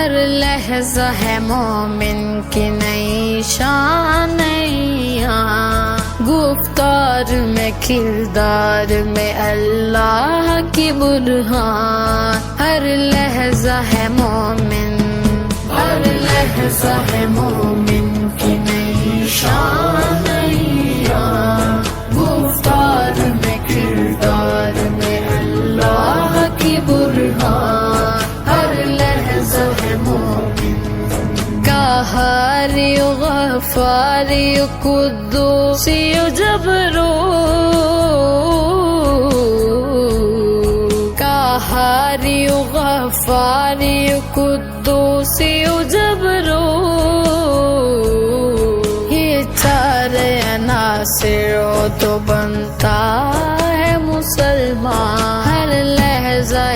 ہر لحظہ ہے مومن کی نئی شان گفتار میں کردار میں اللہ کی برہان ہر لحظہ ہے مومن ہر لحظہ ہے مومن کی نئی شان گفتار میں کردار میں اللہ کی برہان ہر لحظہ ہے مومن قہاری غفاری قدوسی جبرو قہاری غفاری قدوسی جبرو یہ چار عناصر ہو تو بنتا ہے مسلمان ہر لحظہ